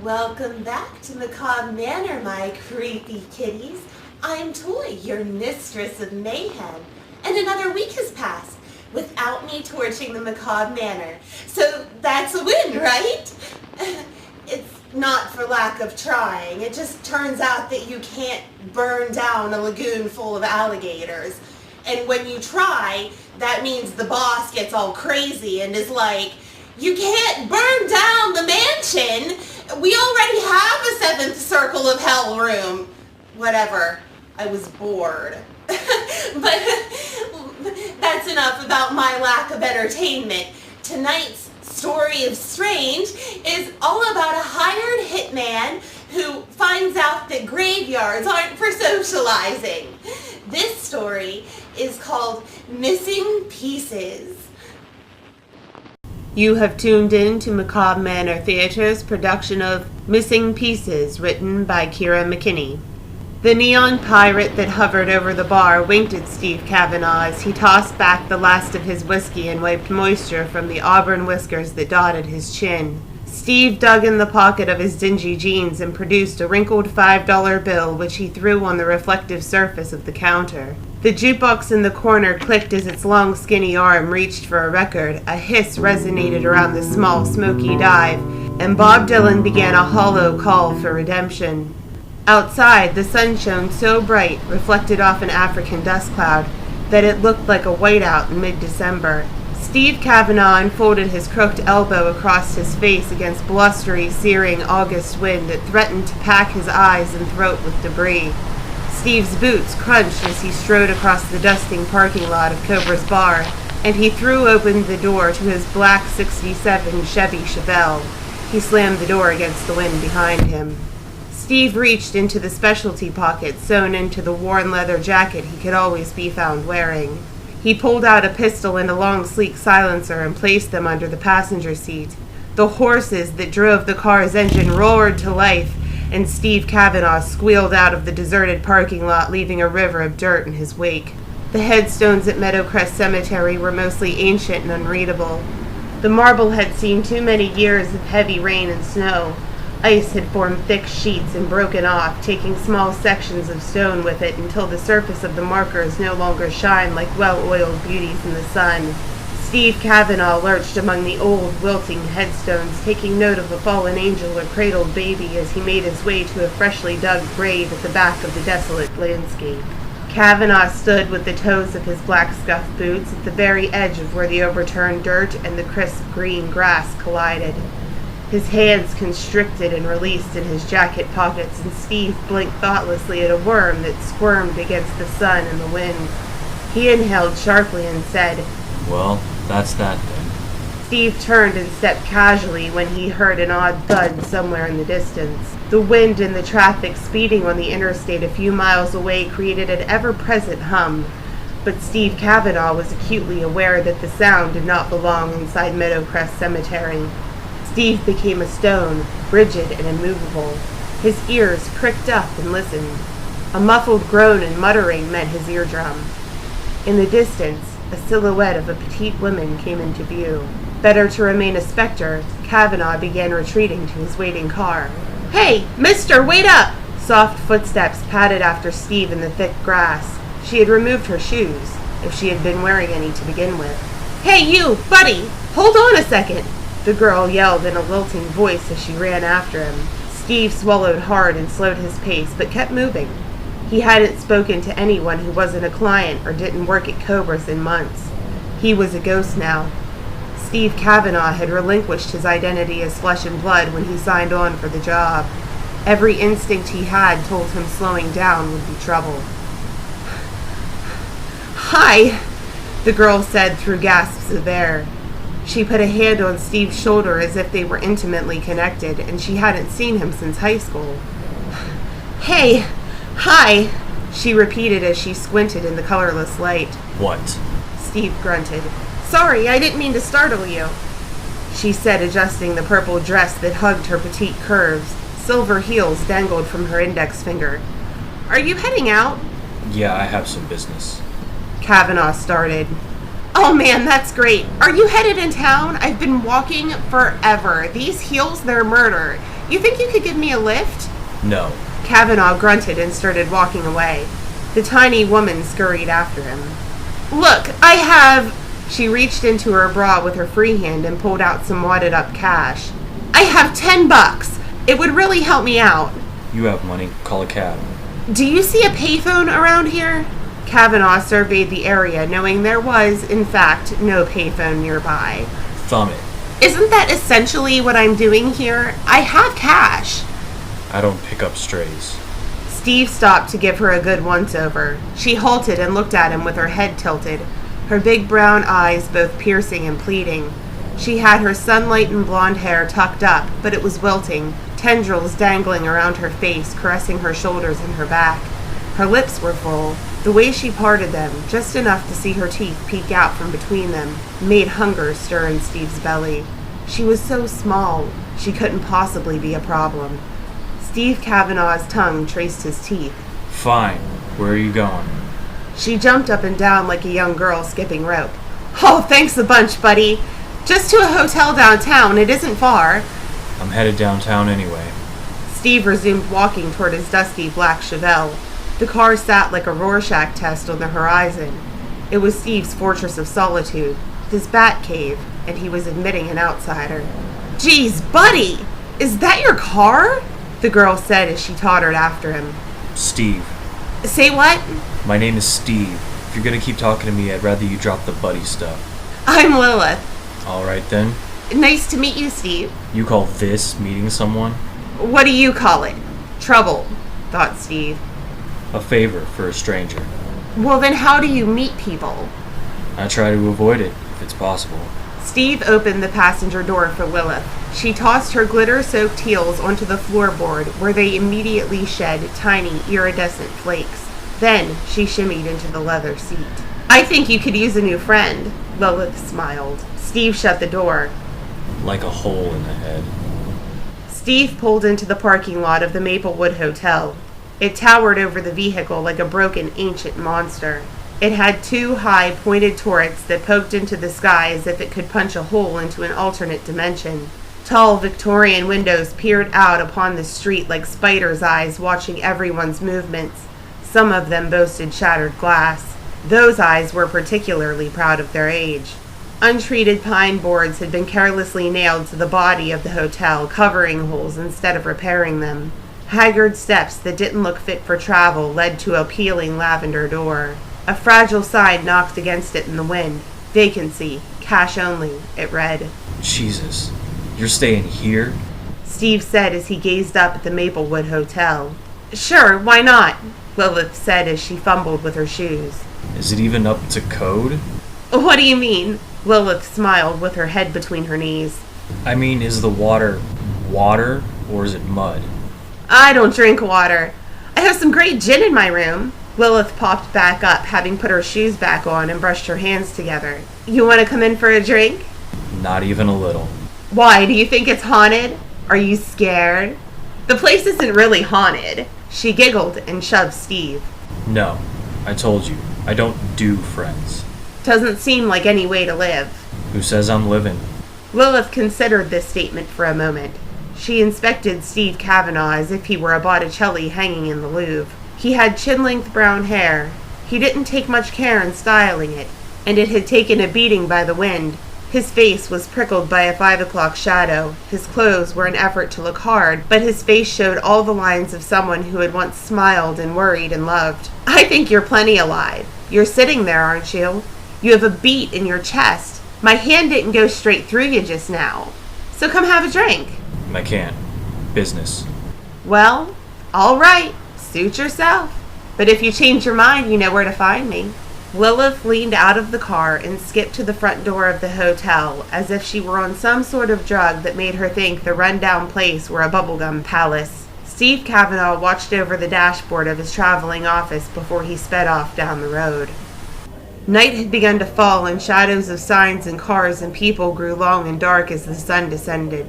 Welcome back to Macabre Manor, my creepy kitties. I'm Toy, your mistress of mayhem, and another week has passed without me torching the Macabre Manor. So that's a win, right? It's not for lack of trying. It just turns out that you can't burn down a lagoon full of alligators. And when you try, that means the boss gets all crazy and is like, "You can't burn down the mansion. We already have a seventh circle of hell room." Whatever. I was bored. But that's enough about my lack of entertainment. Tonight's story of Strange is all about a hired hitman who finds out that graveyards aren't for socializing. This story is called Missing Pieces. You have tuned in to Macabre Manor Theatre's production of Missing Pieces, written by Kira McKinney. The neon pirate that hovered over the bar winked at Steve Kavanaugh as he tossed back the last of his whiskey and wiped moisture from the auburn whiskers that dotted his chin. Steve dug in the pocket of his dingy jeans and produced a wrinkled $5 bill, which he threw on the reflective surface of the counter. The jukebox in the corner clicked as its long, skinny arm reached for a record. A hiss resonated around the small, smoky dive, and Bob Dylan began a hollow call for redemption. Outside, the sun shone so bright, reflected off an African dust cloud, that it looked like a whiteout in mid-December. Steve Kavanaugh unfolded his crooked elbow across his face against blustery, searing August wind that threatened to pack his eyes and throat with debris. Steve's boots crunched as he strode across the dusting parking lot of Cobra's bar, and he threw open the door to his black '67 Chevy Chevelle. He slammed the door against the wind behind him. Steve reached into the specialty pocket sewn into the worn leather jacket he could always be found wearing. He pulled out a pistol and a long, sleek silencer and placed them under the passenger seat. The horses that drove the car's engine roared to life, and Steve Kavanaugh squealed out of the deserted parking lot, leaving a river of dirt in his wake. The headstones at Meadowcrest Cemetery were mostly ancient and unreadable. The marble had seen too many years of heavy rain and snow. Ice had formed thick sheets and broken off, taking small sections of stone with it until the surface of the markers no longer shined like well-oiled beauties in the sun. Steve Kavanaugh lurched among the old, wilting headstones, taking note of a fallen angel or cradled baby as he made his way to a freshly dug grave at the back of the desolate landscape. Kavanaugh stood with the toes of his black scuffed boots at the very edge of where the overturned dirt and the crisp green grass collided. His hands constricted and released in his jacket pockets, and Steve blinked thoughtlessly at a worm that squirmed against the sun and the wind. He inhaled sharply and said, "Well, that's that then." Steve turned and stepped casually when he heard an odd thud somewhere in the distance. The wind and the traffic speeding on the interstate a few miles away created an ever-present hum, but Steve Kavanaugh was acutely aware that the sound did not belong inside Meadowcrest Cemetery. Steve became a stone, rigid and immovable. His ears pricked up and listened. A muffled groan and muttering met his eardrum. In the distance, a silhouette of a petite woman came into view. Better to remain a specter, Kavanaugh began retreating to his waiting car. "Hey, mister, wait up!" Soft footsteps padded after Steve in the thick grass. She had removed her shoes, if she had been wearing any to begin with. "Hey, you, buddy! Hold on a second!" the girl yelled in a lilting voice as she ran after him. Steve swallowed hard and slowed his pace, but kept moving. He hadn't spoken to anyone who wasn't a client or didn't work at Cobra's in months. He was a ghost now. Steve Kavanaugh had relinquished his identity as flesh and blood when he signed on for the job. Every instinct he had told him slowing down would be trouble. "Hi," the girl said through gasps of air. She put a hand on Steve's shoulder as if they were intimately connected, and she hadn't seen him since high school. "Hey, hi," she repeated as she squinted in the colorless light. "What?" Steve grunted. "Sorry, I didn't mean to startle you," she said, adjusting the purple dress that hugged her petite curves. Silver heels dangled from her index finger. "Are you heading out?" "Yeah, I have some business." Kavanaugh started. Oh man, that's great. Are you headed in town? I've been walking forever. These heels, they're murder. You think you could give me a lift? No. Kavanaugh grunted and started walking away. The tiny woman scurried after him. Look, I have... She reached into her bra with her free hand and pulled out some wadded up cash. I have $10. It would really help me out. You have money. Call a cab. Do you see a payphone around here? Kavanaugh surveyed the area, knowing there was, in fact, no payphone nearby. Thumb it. Isn't that essentially what I'm doing here? I have cash. I don't pick up strays. Steve stopped to give her a good once-over. She halted and looked at him with her head tilted, her big brown eyes both piercing and pleading. She had her sunlight-and blonde hair tucked up, but it was wilting, tendrils dangling around her face, caressing her shoulders and her back. Her lips were full. The way she parted them, just enough to see her teeth peek out from between them, made hunger stir in Steve's belly. She was so small, she couldn't possibly be a problem. Steve Kavanaugh's tongue traced his teeth. Fine. Where are you going? She jumped up and down like a young girl skipping rope. Oh, thanks a bunch, buddy. Just to a hotel downtown. It isn't far. I'm headed downtown anyway. Steve resumed walking toward his dusty black Chevelle. The car sat like a Rorschach test on the horizon. It was Steve's fortress of solitude, his bat cave, and he was admitting an outsider. Geez, buddy! Is that your car? The girl said as she tottered after him. Steve. Say what? My name is Steve. If you're gonna keep talking to me, I'd rather you drop the buddy stuff. I'm Lilith. Alright then. Nice to meet you, Steve. You call this meeting someone? What do you call it? Trouble, thought Steve. A favor for a stranger. Well, then how do you meet people? I try to avoid it, if it's possible. Steve opened the passenger door for Lilith. She tossed her glitter-soaked heels onto the floorboard, where they immediately shed tiny, iridescent flakes. Then she shimmied into the leather seat. I think you could use a new friend, Lilith smiled. Steve shut the door. Like a hole in the head. Steve pulled into the parking lot of the Maplewood Hotel. It towered over the vehicle like a broken ancient monster. It had two high, pointed turrets that poked into the sky as if it could punch a hole into an alternate dimension. Tall Victorian windows peered out upon the street like spiders' eyes watching everyone's movements. Some of them boasted shattered glass. Those eyes were particularly proud of their age. Untreated pine boards had been carelessly nailed to the body of the hotel, covering holes instead of repairing them. Haggard steps that didn't look fit for travel led to a peeling lavender door. A fragile sign knocked against it in the wind. Vacancy. Cash only, it read. Jesus. You're staying here? Steve said as he gazed up at the Maplewood Hotel. Sure, why not? Lilith said as she fumbled with her shoes. Is it even up to code? What do you mean? Lilith smiled with her head between her knees. I mean, is the water water or is it mud? I don't drink water. I have some great gin in my room. Lilith popped back up, having put her shoes back on and brushed her hands together. You want to come in for a drink? Not even a little. Why, do you think it's haunted? Are you scared? The place isn't really haunted. She giggled and shoved Steve. No, I told you, I don't do friends. Doesn't seem like any way to live. Who says I'm living? Lilith considered this statement for a moment. She inspected Steve Kavanaugh as if he were a Botticelli hanging in the Louvre. He had chin-length brown hair. He didn't take much care in styling it, and it had taken a beating by the wind. His face was prickled by a 5 o'clock shadow. His clothes were an effort to look hard, but his face showed all the lines of someone who had once smiled and worried and loved. I think you're plenty alive. You're sitting there, aren't you? You have a beat in your chest. My hand didn't go straight through you just now. So come have a drink. I can't. Business. Well, all right. Suit yourself. But if you change your mind, you know where to find me. Lilith leaned out of the car and skipped to the front door of the hotel, as if she were on some sort of drug that made her think the rundown place were a bubblegum palace. Steve Kavanaugh watched over the dashboard of his traveling office before he sped off down the road. Night had begun to fall, and shadows of signs and cars and people grew long and dark as the sun descended.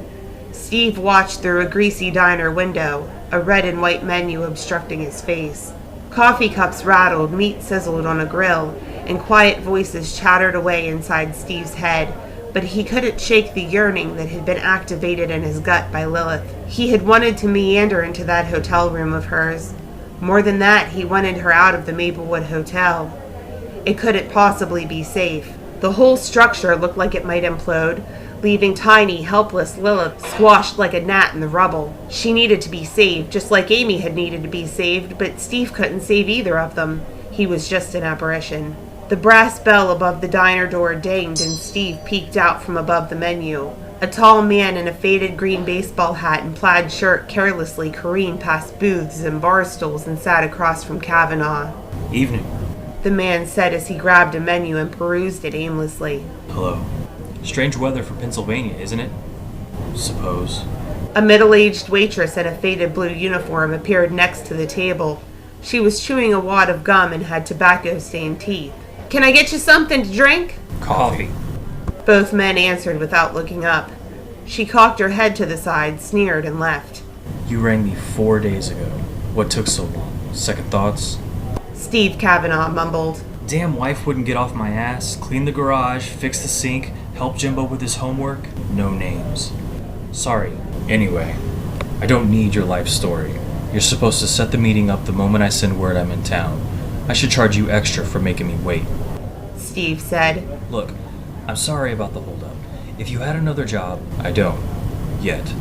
Steve watched through a greasy diner window, a red and white menu obstructing his face. Coffee cups rattled, meat sizzled on a grill, and quiet voices chattered away inside Steve's head, but he couldn't shake the yearning that had been activated in his gut by Lilith. He had wanted to meander into that hotel room of hers. More than that, he wanted her out of the Maplewood Hotel. It couldn't possibly be safe. The whole structure looked like it might implode, leaving tiny, helpless Lilith squashed like a gnat in the rubble. She needed to be saved, just like Amy had needed to be saved, but Steve couldn't save either of them. He was just an apparition. The brass bell above the diner door dinged, and Steve peeked out from above the menu. A tall man in a faded green baseball hat and plaid shirt carelessly careened past booths and bar stools and sat across from Kavanaugh. Evening. The man said as he grabbed a menu and perused it aimlessly. Hello. Strange weather for Pennsylvania, isn't it? Suppose. A middle-aged waitress in a faded blue uniform appeared next to the table. She was chewing a wad of gum and had tobacco-stained teeth. "Can I get you something to drink?" Coffee. Both men answered without looking up. She cocked her head to the side, sneered, and left. You rang me 4 days ago. What took so long? Second thoughts? Steve Kavanaugh mumbled. Damn wife wouldn't get off my ass, clean the garage, fix the sink, help Jimbo with his homework. No names. Sorry. Anyway, I don't need your life story. You're supposed to set the meeting up the moment I send word I'm in town. I should charge you extra for making me wait. Steve said. Look, I'm sorry about the holdup. If you had another job, I don't. Yet.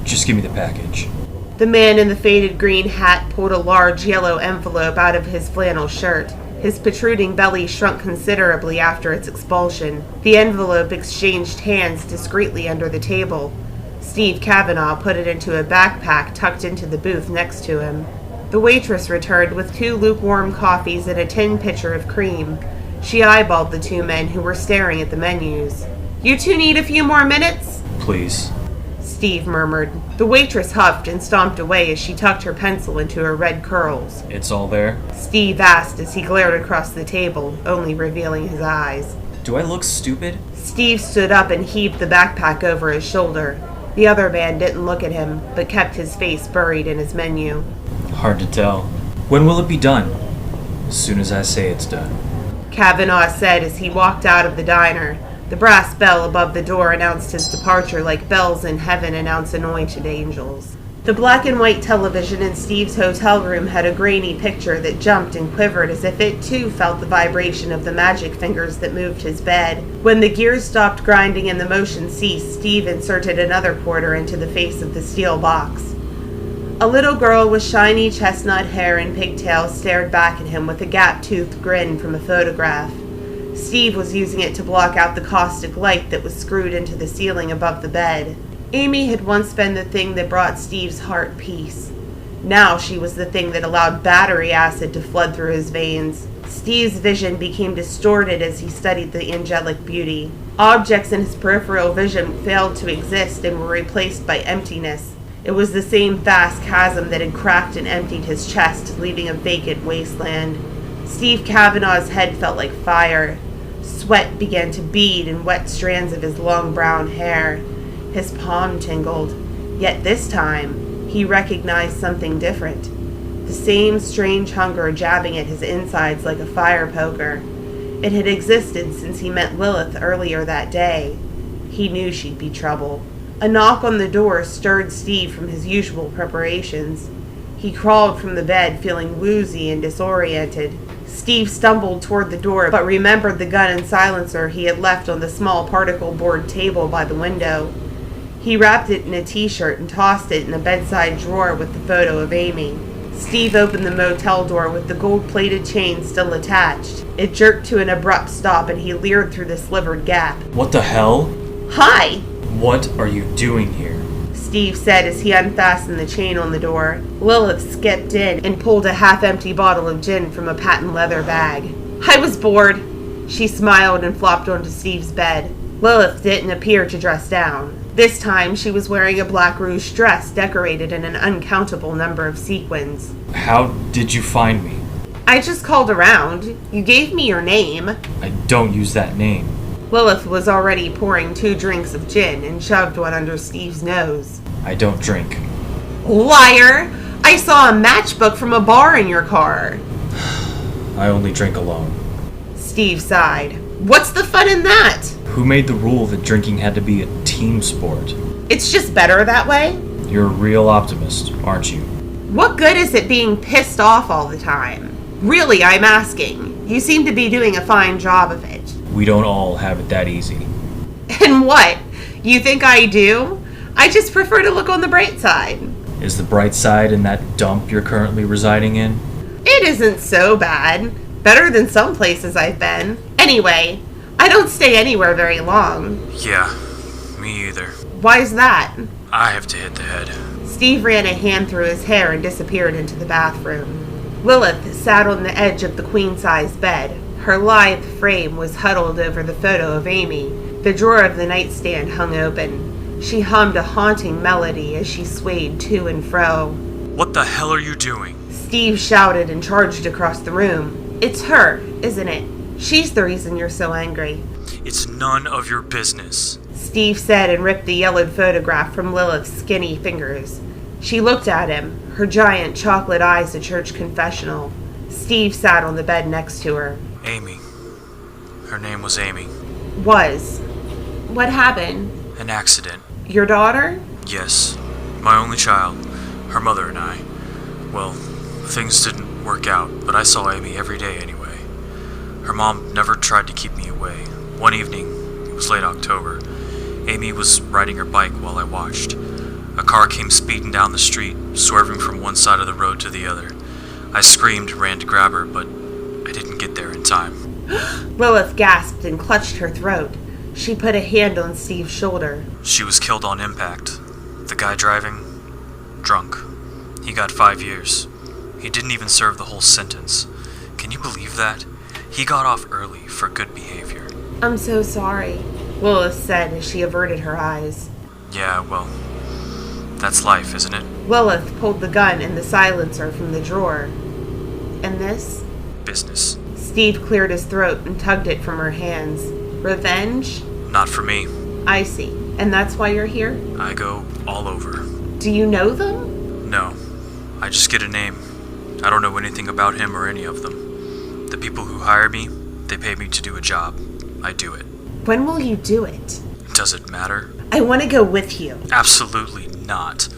Just give me the package. The man in the faded green hat pulled a large yellow envelope out of his flannel shirt. His protruding belly shrunk considerably after its expulsion. The envelope exchanged hands discreetly under the table. Steve Kavanaugh put it into a backpack tucked into the booth next to him. The waitress returned with 2 lukewarm coffees and a tin pitcher of cream. She eyeballed the 2 men who were staring at the menus. "You 2 need a few more minutes?" Please. Steve murmured. The waitress huffed and stomped away as she tucked her pencil into her red curls. It's all there? Steve asked as he glared across the table, only revealing his eyes. Do I look stupid? Steve stood up and heaved the backpack over his shoulder. The other man didn't look at him, but kept his face buried in his menu. Hard to tell. When will it be done? As soon as I say it's done. Kavanaugh said as he walked out of the diner. The brass bell above the door announced his departure like bells in heaven announce anointed angels. The black and white television in Steve's hotel room had a grainy picture that jumped and quivered as if it too felt the vibration of the magic fingers that moved his bed. When the gears stopped grinding and the motion ceased, Steve inserted another quarter into the face of the steel box. A little girl with shiny chestnut hair and pigtails stared back at him with a gap-toothed grin from a photograph. Steve was using it to block out the caustic light that was screwed into the ceiling above the bed. Amy had once been the thing that brought Steve's heart peace. Now she was the thing that allowed battery acid to flood through his veins. Steve's vision became distorted as he studied the angelic beauty. Objects in his peripheral vision failed to exist and were replaced by emptiness. It was the same vast chasm that had cracked and emptied his chest, leaving a vacant wasteland. Steve Kavanaugh's head felt like fire. Sweat began to bead in wet strands of his long brown hair. His palm tingled. Yet this time, he recognized something different. The same strange hunger jabbing at his insides like a fire poker. It had existed since he met Lilith earlier that day. He knew she'd be trouble. A knock on the door stirred Steve from his usual preparations. He crawled from the bed, feeling woozy and disoriented. Steve stumbled toward the door, but remembered the gun and silencer he had left on the small particle board table by the window. He wrapped it in a t-shirt and tossed it in a bedside drawer with the photo of Amy. Steve opened the motel door with the gold-plated chain still attached. It jerked to an abrupt stop and he leered through the slivered gap. What the hell? "Hi!" What are you doing here? Steve said as he unfastened the chain on the door. Lilith skipped in and pulled a half-empty bottle of gin from a patent leather bag. "I was bored." She smiled and flopped onto Steve's bed. Lilith didn't appear to dress down. This time she was wearing a black ruche dress decorated in an uncountable number of sequins. How did you find me? "I just called around. You gave me your name." I don't use that name. Lilith was already pouring 2 drinks of gin and shoved one under Steve's nose. I don't drink. "Liar! I saw a matchbook from a bar in your car." I only drink alone. Steve sighed. What's the fun in that? Who made the rule that drinking had to be a team sport? It's just better that way? You're a real optimist, aren't you? What good is it being pissed off all the time? Really, I'm asking. You seem to be doing a fine job of it. We don't all have it that easy. And what? You think I do? I just prefer to look on the bright side. Is the bright side in that dump you're currently residing in? It isn't so bad. Better than some places I've been. Anyway, I don't stay anywhere very long. Yeah, me either. Why's that? I have to hit the head. Steve ran a hand through his hair and disappeared into the bathroom. Lilith sat on the edge of the queen-size bed. Her lithe frame was huddled over the photo of Amy. The drawer of the nightstand hung open. She hummed a haunting melody as she swayed to and fro. What the hell are you doing? Steve shouted and charged across the room. It's her, isn't it? She's the reason you're so angry. It's none of your business. Steve said and ripped the yellowed photograph from Lilith's skinny fingers. She looked at him, her giant chocolate eyes a church confessional. Steve sat on the bed next to her. Amy. Her name was Amy. Was. What happened? An accident. Your daughter? Yes. My only child. Her mother and I. Well, things didn't work out, but I saw Amy every day anyway. Her mom never tried to keep me away. One evening, it was late October, Amy was riding her bike while I watched. A car came speeding down the street, swerving from one side of the road to the other. I screamed and ran to grab her, but I didn't get there in time. Lilith gasped and clutched her throat. She put a hand on Steve's shoulder. She was killed on impact. The guy driving, drunk. He got 5 years. He didn't even serve the whole sentence. Can you believe that? He got off early for good behavior. I'm so sorry, Lilith said as she averted her eyes. Yeah, well, that's life, isn't it? Lilith pulled the gun and the silencer from the drawer. And this? Business. Steve cleared his throat and tugged it from her hands. Revenge? Not for me. I see. And that's why you're here? I go all over. Do you know them? No. I just get a name. I don't know anything about him or any of them. The people who hire me, they pay me to do a job. I do it. When will you do it? Does it matter? I want to go with you. Absolutely not.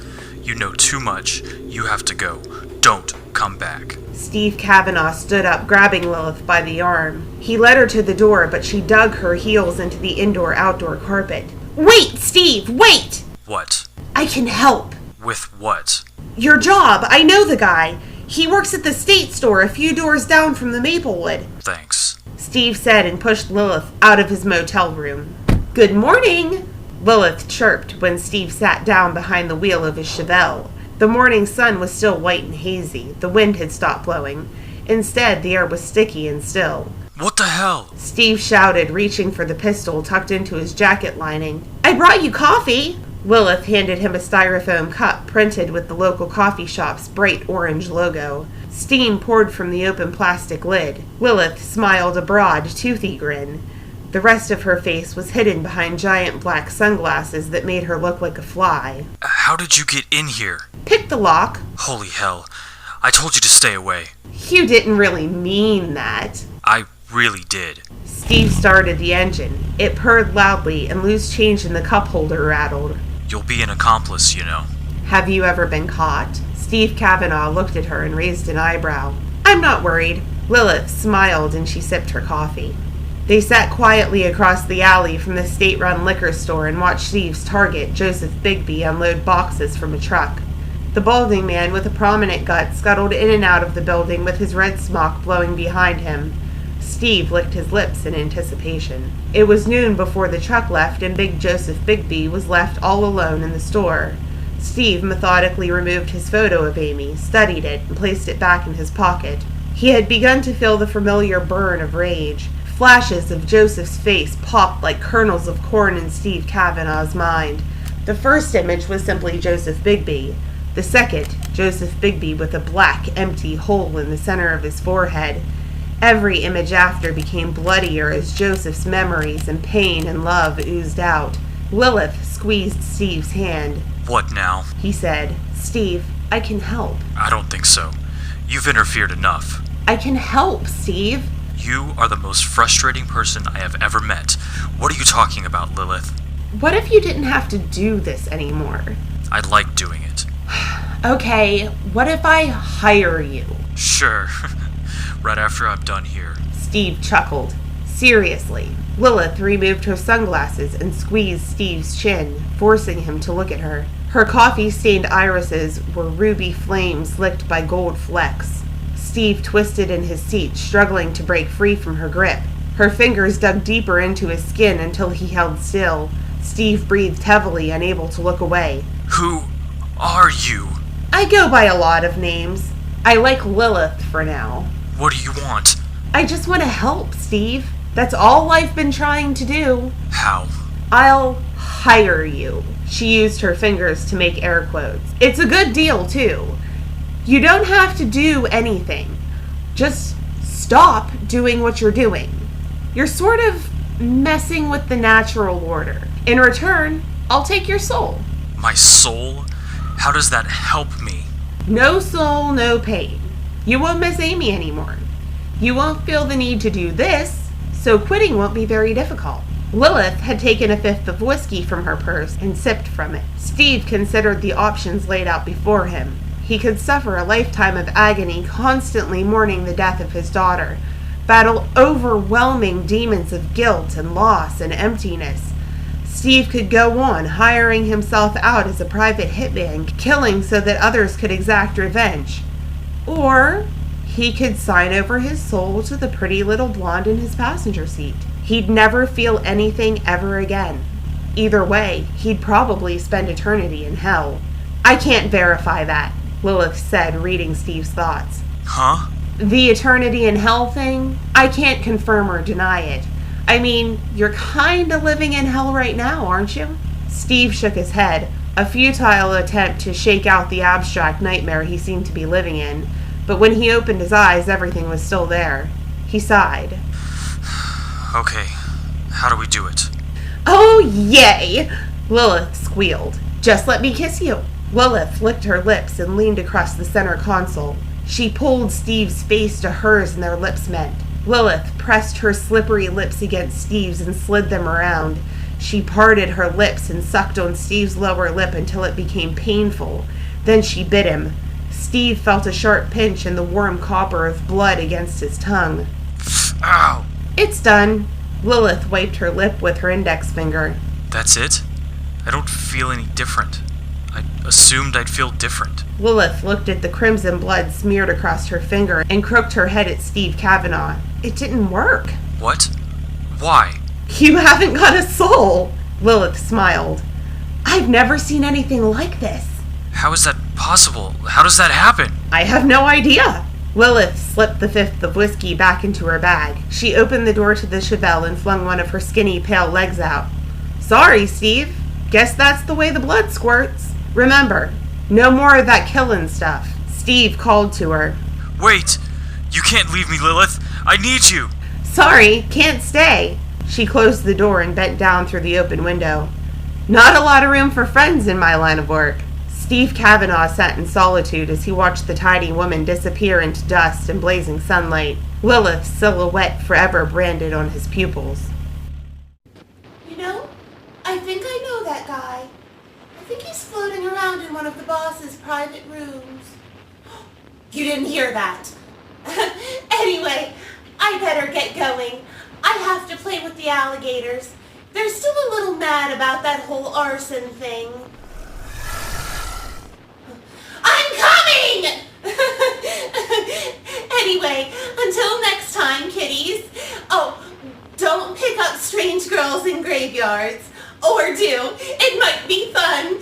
You know too much. You have to go. Don't come back. Steve Kavanaugh stood up, grabbing Lilith by the arm. He led her to the door, but she dug her heels into the indoor-outdoor carpet. Wait, Steve, wait! What? I can help. With what? Your job. I know the guy. He works at the state store a few doors down from the Maplewood. Thanks. Steve said and pushed Lilith out of his motel room. Good morning, Lilith chirped when Steve sat down behind the wheel of his Chevelle. The morning sun was still white and hazy. The wind had stopped blowing. Instead, the air was sticky and still. What the hell? Steve shouted, reaching for the pistol tucked into his jacket lining. I brought you coffee! Lilith handed him a styrofoam cup printed with the local coffee shop's bright orange logo. Steam poured from the open plastic lid. Lilith smiled a broad, toothy grin. The rest of her face was hidden behind giant black sunglasses that made her look like a fly. How did you get in here? Pick the lock. Holy hell. I told you to stay away. You didn't really mean that. I really did. Steve started the engine. It purred loudly and loose change in the cup holder rattled. You'll be an accomplice, you know. Have you ever been caught? Steve Kavanaugh looked at her and raised an eyebrow. I'm not worried. Lilith smiled and she sipped her coffee. They sat quietly across the alley from the state-run liquor store and watched Steve's target, Joseph Bigby, unload boxes from a truck. The balding man with a prominent gut scuttled in and out of the building with his red smock blowing behind him. Steve licked his lips in anticipation. It was noon before the truck left and Big Joseph Bigby was left all alone in the store. Steve methodically removed his photo of Amy, studied it, and placed it back in his pocket. He had begun to feel the familiar burn of rage. Flashes of Joseph's face popped like kernels of corn in Steve Kavanaugh's mind. The first image was simply Joseph Bigby. The second, Joseph Bigby with a black, empty hole in the center of his forehead. Every image after became bloodier as Joseph's memories and pain and love oozed out. Lilith squeezed Steve's hand. What now? He said, Steve, I can help. I don't think so. You've interfered enough. I can help, Steve. You are the most frustrating person I have ever met. What are you talking about, Lilith? What if you didn't have to do this anymore? I like doing it. Okay, what if I hire you? Sure. Right after I'm done here. Steve chuckled. Seriously. Lilith removed her sunglasses and squeezed Steve's chin, forcing him to look at her. Her coffee-stained irises were ruby flames licked by gold flecks. Steve twisted in his seat, struggling to break free from her grip. Her fingers dug deeper into his skin until he held still. Steve breathed heavily, unable to look away. Who are you? I go by a lot of names. I like Lilith for now. What do you want? I just want to help, Steve. That's all I've been trying to do. How? I'll hire you. She used her fingers to make air quotes. It's a good deal, too. You don't have to do anything. Just stop doing what you're doing. You're sort of messing with the natural order. In return, I'll take your soul. My soul? How does that help me? No soul, no pain. You won't miss Amy anymore. You won't feel the need to do this, so quitting won't be very difficult. Lilith had taken a fifth of whiskey from her purse and sipped from it. Steve considered the options laid out before him. He could suffer a lifetime of agony, constantly mourning the death of his daughter, battle overwhelming demons of guilt and loss and emptiness. Steve could go on, hiring himself out as a private hitman, killing so that others could exact revenge. Or he could sign over his soul to the pretty little blonde in his passenger seat. He'd never feel anything ever again. Either way, he'd probably spend eternity in hell. I can't verify that, Lilith said, reading Steve's thoughts. Huh? The eternity in hell thing? I can't confirm or deny it. I mean, you're kinda living in hell right now, aren't you? Steve shook his head, a futile attempt to shake out the abstract nightmare he seemed to be living in. But when he opened his eyes, everything was still there. He sighed. Okay, how do we do it? Oh, yay! Lilith squealed. Just let me kiss you. Lilith licked her lips and leaned across the center console. She pulled Steve's face to hers and their lips met. Lilith pressed her slippery lips against Steve's and slid them around. She parted her lips and sucked on Steve's lower lip until it became painful. Then she bit him. Steve felt a sharp pinch and the warm copper of blood against his tongue. Ow! It's done. Lilith wiped her lip with her index finger. That's it? I don't feel any different. I assumed I'd feel different. Lilith looked at the crimson blood smeared across her finger and crooked her head at Steve Kavanaugh. It didn't work. What? Why? You haven't got a soul. Lilith smiled. I've never seen anything like this. How is that possible? How does that happen? I have no idea. Lilith slipped the fifth of whiskey back into her bag. She opened the door to the Chevelle and flung one of her skinny, pale legs out. Sorry, Steve. Guess that's the way the blood squirts. Remember, no more of that killin' stuff. Steve called to her. Wait! You can't leave me, Lilith! I need you! Sorry, can't stay. She closed the door and bent down through the open window. Not a lot of room for friends in my line of work. Steve Kavanaugh sat in solitude as he watched the tiny woman disappear into dust and blazing sunlight, Lilith's silhouette forever branded on his pupils. You know, I think I know that guy. I think he's floating around in one of the boss's private rooms. You didn't hear that. Anyway, I better get going. I have to play with the alligators. They're still a little mad about that whole arson thing. I'm coming! Anyway, until next time, kitties. Oh, don't pick up strange girls in graveyards. Or do. It might be fun.